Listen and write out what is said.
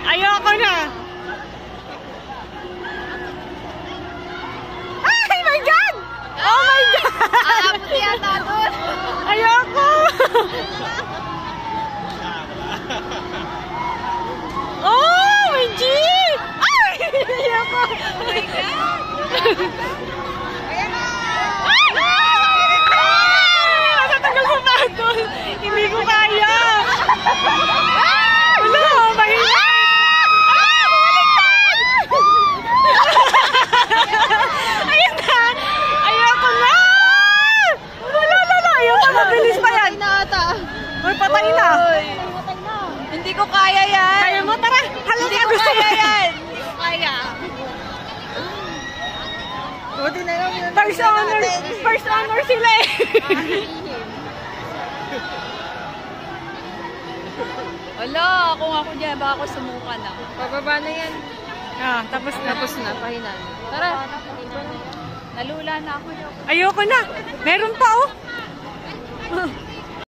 Ayoko na. Ay, my God! Oh my God! Aabot yata doon. Ayoko! Oh, my G! Ay! Ayoko! Oh my God! Ayan na! Matatagal sa patol. Hindi ko kaya. Wala, mahina. Ayun na. Ayoko na. Wala. Ayoko, mabilis pa yan. Patay na ata. Uy, patay na. Hindi ko kaya yan. Kaya mo, tara. Hindi ko kaya yan. Hindi ko kaya. Buti na lang. First honor sila eh. Wala, kung ako dyan, baka ako sumuka na. Pababa na yan. Ah, tapos na. Tapos na, pahinan. Tara. Nalula na ako. Ayoko na. Meron pa oh.